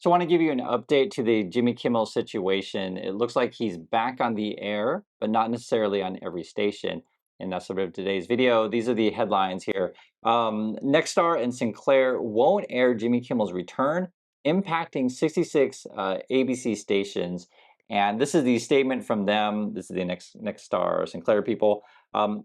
So I want to give you an update to the Jimmy Kimmel situation. It looks like he's back on the air, but not necessarily on every station. And that's sort of today's video. These are the headlines here. Nexstar and Sinclair won't air Jimmy Kimmel's return, impacting 66 ABC stations. And this is the statement from them. This is the Nexstar or Sinclair people.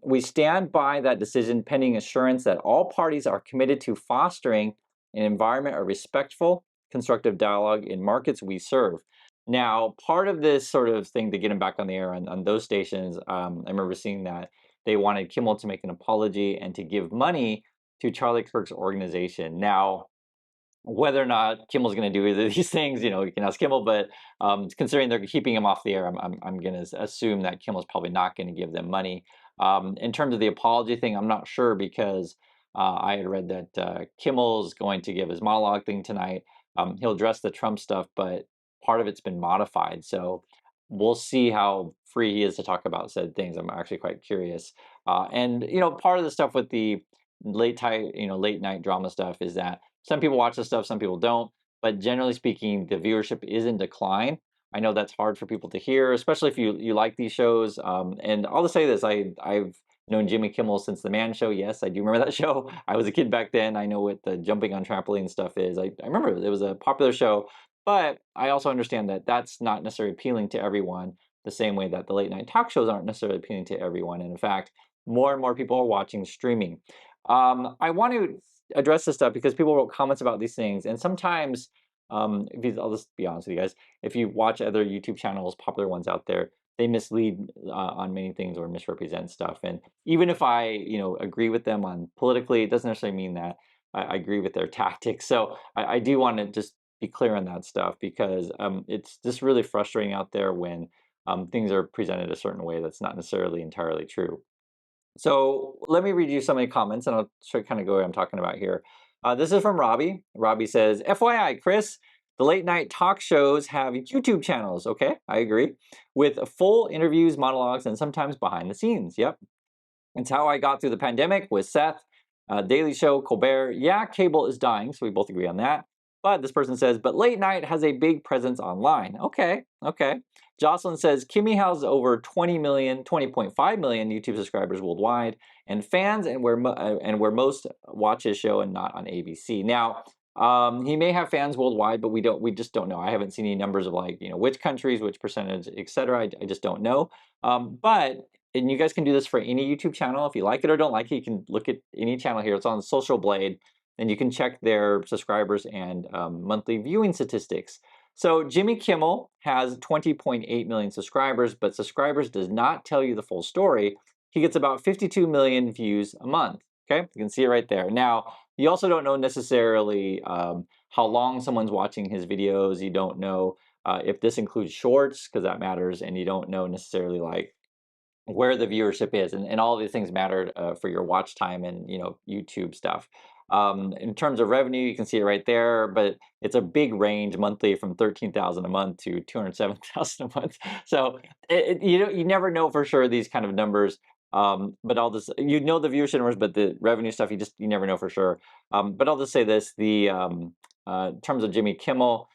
We stand by that decision pending assurance that all parties are committed to fostering an environment of respectful, constructive dialogue in markets we serve. Now, part of this sort of thing to get him back on the air on those stations, I remember seeing that they wanted Kimmel to make an apology and to give money to Charlie Kirk's organization. Now, whether or not Kimmel's going to do either of these things, you can ask Kimmel, but considering they're keeping him off the air, I'm going to assume that Kimmel's probably not going to give them money. In terms of the apology thing, I'm not sure because I had read that Kimmel's going to give his monologue thing tonight. He'll address the Trump stuff, but part of it's been modified. So we'll see how free he is to talk about said things. I'm actually quite curious. And part of the stuff with the late night drama stuff is that some people watch this stuff, some people don't. But generally speaking, the viewership is in decline. I know that's hard for people to hear, especially if you like these shows. And I'll just say this: I've known Jimmy Kimmel since The Man Show. Yes, I do remember that show. I was a kid back then. I know what the jumping on trampoline stuff is. I remember it was a popular show, but I also understand that that's not necessarily appealing to everyone the same way that the late night talk shows aren't necessarily appealing to everyone. And in fact, more and more people are watching streaming. I want to address this stuff because people wrote comments about these things, and sometimes, I'll just be honest with you guys, if you watch other YouTube channels, popular ones out there, they mislead on many things or misrepresent stuff. And even if I, agree with them on politically, it doesn't necessarily mean that I agree with their tactics. So I do want to just be clear on that stuff because it's just really frustrating out there when things are presented a certain way that's not necessarily entirely true. So let me read you some of the comments and I'll show you kind of go what I'm talking about here. This is from Robbie. Robbie says, FYI, Chris, the late night talk shows have YouTube channels. Okay, I agree. With full interviews, monologues, and sometimes behind the scenes. Yep. It's how I got through the pandemic with Seth, Daily Show, Colbert. Yeah, cable is dying, so we both agree on that. But this person says, but late night has a big presence online. Okay. Jocelyn says, Kimmy has over 20.5 million YouTube subscribers worldwide and fans, and where most watch his show and not on ABC. Now, he may have fans worldwide, but we just don't know. I haven't seen any numbers of which countries, which percentage, etc. I just don't know. And you guys can do this for any YouTube channel. If you like it or don't like it, you can look at any channel here. It's on Social Blade, and you can check their subscribers and monthly viewing statistics. So Jimmy Kimmel has 20.8 million subscribers, but subscribers does not tell you the full story. He gets about 52 million views a month. Okay, you can see it right there. Now, you also don't know necessarily how long someone's watching his videos. You don't know if this includes shorts, because that matters, and you don't know necessarily where the viewership is, and all of these things matter for your watch time and YouTube stuff. In terms of revenue, you can see it right there, but it's a big range monthly from 13,000 a month to 207,000 a month. So you never know for sure these kind of numbers. But I'll just the viewership numbers, but the revenue stuff you never know for sure. But I'll just say this: in terms of Jimmy Kimmel,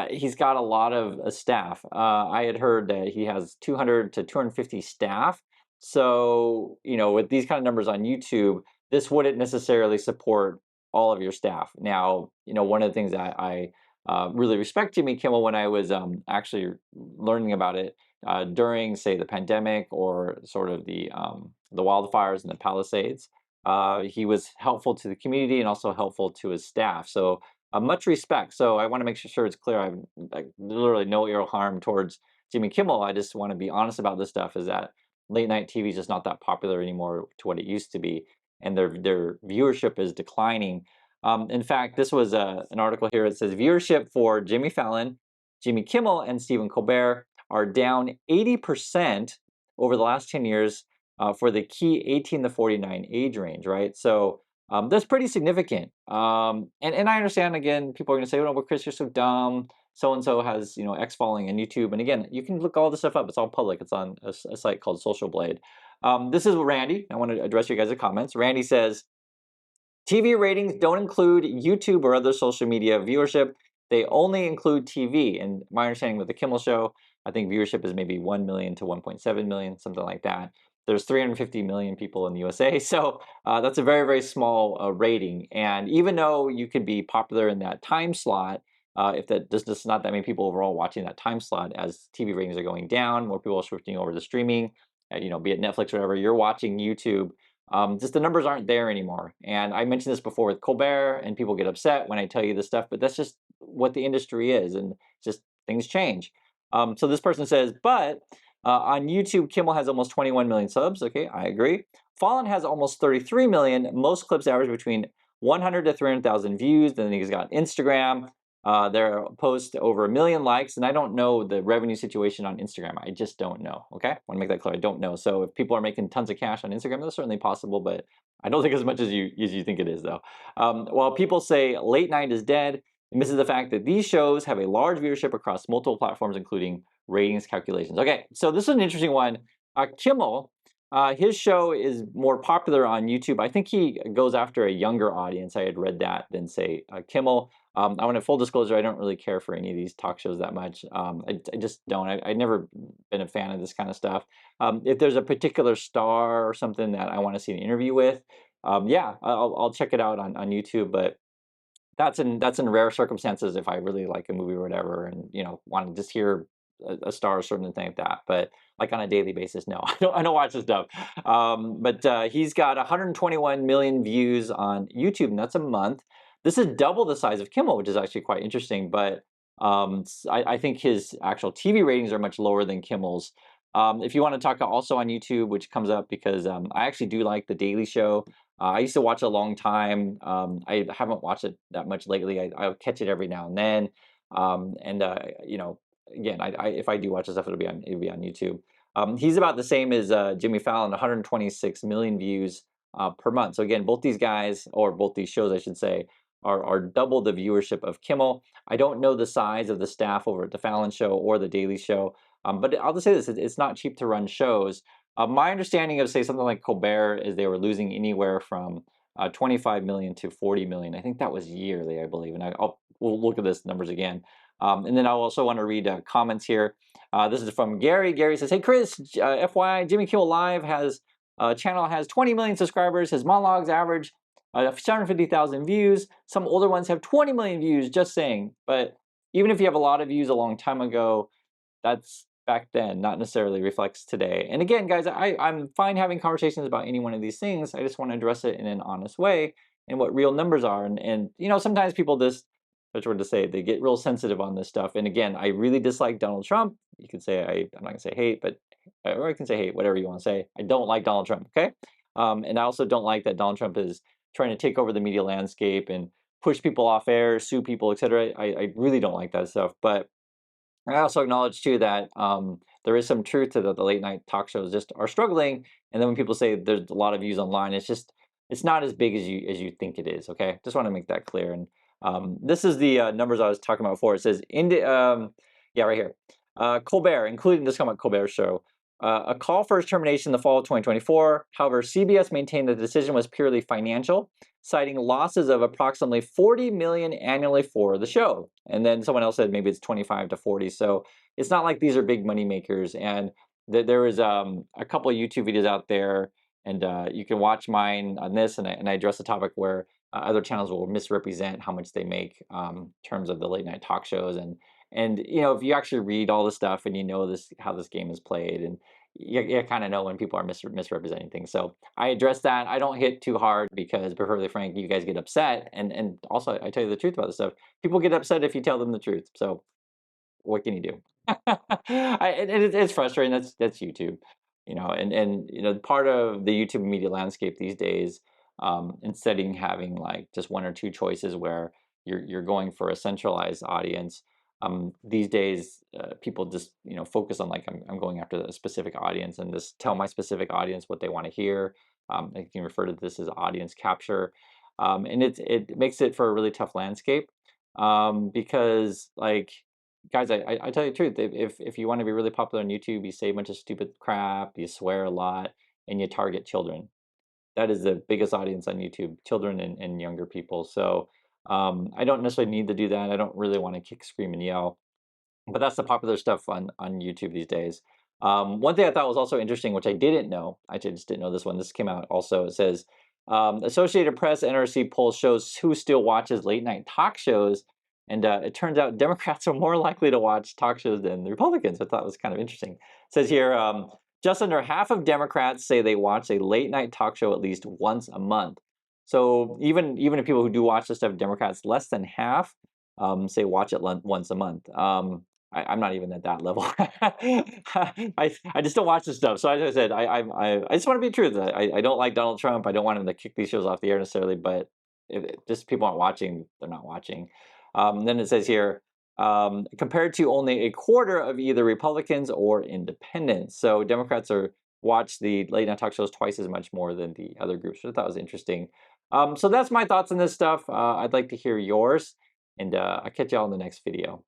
he's got a lot of staff. I had heard that he has 200 to 250 staff. So with these kind of numbers on YouTube, this wouldn't necessarily support all of your staff. Now, one of the things that I really respect Jimmy Kimmel when I was actually learning about it during, say, the pandemic or sort of the wildfires and the Palisades, he was helpful to the community and also helpful to his staff. So much respect. So I want to make sure it's clear. I'm literally no ill harm towards Jimmy Kimmel. I just want to be honest about this stuff. Is that late night TV is just not that popular anymore to what it used to be, and their viewership is declining. In fact, this was an article here. It says viewership for Jimmy Fallon, Jimmy Kimmel, and Stephen Colbert are down 80% over the last 10 years for the key 18 to 49 age range, right? So that's pretty significant. And I understand, again, people are going to say, oh, but Chris, you're so dumb. So-and-so has, X following on YouTube. And again, you can look all this stuff up. It's all public. It's on a site called Social Blade. This is Randy. I want to address you guys' comments. Randy says, TV ratings don't include YouTube or other social media viewership. they only include TV. And my understanding with the Kimmel show, I think viewership is maybe 1 million to 1.7 million, something like that. There's 350 million people in the USA, so that's a very, very small rating. And even though you could be popular in that time slot, if there's just not that many people overall watching that time slot, as TV ratings are going down, more people are switching over to streaming, be it Netflix or whatever, you're watching YouTube. Just the numbers aren't there anymore. And I mentioned this before with Colbert, and people get upset when I tell you this stuff, but that's just what the industry is, and just things change. So this person says, but on YouTube, Kimmel has almost 21 million subs. Okay, I agree. Fallen has almost 33 million. Most clips average between 100 to 300,000 views. Then he's got Instagram. Their post over 1 million likes, and I don't know the revenue situation on Instagram. I just don't know. Okay, I want to make that clear. I don't know. So if people are making tons of cash on Instagram, that's certainly possible, but I don't think as much as you think it is, though. While people say late night is dead, it misses the fact that these shows have a large viewership across multiple platforms, including ratings calculations. Okay, so this is an interesting one. Kimmel, his show is more popular on YouTube. I think he goes after a younger audience. I had read that than say Kimmel. I want to full disclosure. I don't really care for any of these talk shows that much. I just don't. I've never been a fan of this kind of stuff. If there's a particular star or something that I want to see an interview with, yeah, I'll check it out on YouTube. But that's in rare circumstances if I really like a movie or whatever, and want to just hear a star or certain thing like that. But like on a daily basis, no, I don't watch this stuff. But he's got 121 million views on YouTube, and that's a month. This is double the size of Kimmel, which is actually quite interesting. But I think his actual TV ratings are much lower than Kimmel's. If you want to talk also on YouTube, which comes up because I actually do like The Daily Show. I used to watch it a long time. I haven't watched it that much lately. I'll catch it every now and then. And again, if I do watch this stuff, it'll be on YouTube. He's about the same as Jimmy Fallon, 126 million views per month. So again, both these guys, or both these shows, I should say, are double the viewership of Kimmel. I don't know the size of the staff over at the Fallon Show or the Daily Show, but I'll just say this: it's not cheap to run shows. My understanding of, say, something like Colbert is they were losing anywhere from 25 million to 40 million. I think that was yearly, I believe. And we'll look at this numbers again. And then I also want to read comments here. This is from Gary. Gary says, "Hey Chris, FYI, Jimmy Kimmel Live channel has 20 million subscribers. His monologues average 750,000 views. Some older ones have 20 million views. Just saying. But even if you have a lot of views a long time ago, that's back then, not necessarily reflects today. And again, guys, I'm fine having conversations about any one of these things. I just want to address it in an honest way and what real numbers are. And sometimes people just, that's what to say, they get real sensitive on this stuff. And again, I really dislike Donald Trump. You can say, I'm not gonna say hate, but, or I can say hate, whatever you want to say. I don't like Donald Trump, okay? And I also don't like that Donald Trump is trying to take over the media landscape and push people off air, sue people, etc. I really don't like that stuff. But I also acknowledge too that there is some truth to that the late night talk shows just are struggling. And then when people say there's a lot of views online, it's not as big as you think it is. Okay, just want to make that clear. And this is the numbers I was talking about before. It says yeah, right here. Colbert, including this comment Colbert show. A call for his termination in the fall of 2024. However, CBS maintained the decision was purely financial, citing losses of approximately 40 million annually for the show. And then someone else said maybe it's 25 to 40. So it's not like these are big money makers. And there is a couple of YouTube videos out there, and you can watch mine on this, and I address the topic where other channels will misrepresent how much they make in terms of the late night talk shows. And if you actually read all the stuff and how this game is played, and you kind of know when people are misrepresenting things. So I address that. I don't hit too hard because, to be perfectly frank, you guys get upset. And also, I tell you the truth about this stuff. People get upset if you tell them the truth. So what can you do? It's frustrating. That's YouTube, and part of the YouTube media landscape these days, instead of having like just one or two choices where you're going for a centralized audience. These days, people just focus on like I'm going after a specific audience and just tell my specific audience what they want to hear. I can refer to this as audience capture, and it makes it for a really tough landscape because like guys, I tell you the truth. If you want to be really popular on YouTube, you say a bunch of stupid crap, you swear a lot, and you target children. That is the biggest audience on YouTube, children and younger people. So I don't necessarily need to do that. I don't really want to kick, scream, and yell, but that's the popular stuff on YouTube these days. One thing I thought was also interesting, which I didn't know, I just didn't know this one. This came out also. It says Associated Press NRC poll shows who still watches late night talk shows, and it turns out Democrats are more likely to watch talk shows than the Republicans. I thought was kind of interesting. It says here, just under half of Democrats say they watch a late night talk show at least once a month. So even if people who do watch this stuff, Democrats, less than half say watch it once a month. I'm not even at that level. I just don't watch this stuff. So as I said, I just want to be true. I don't like Donald Trump. I don't want him to kick these shows off the air necessarily. But if just people aren't watching, they're not watching. Then it says here, compared to only a quarter of either Republicans or independents. So Democrats watch the late night talk shows twice as much more than the other groups, which I thought was interesting. So that's my thoughts on this stuff. I'd like to hear yours, and I'll catch y'all in the next video.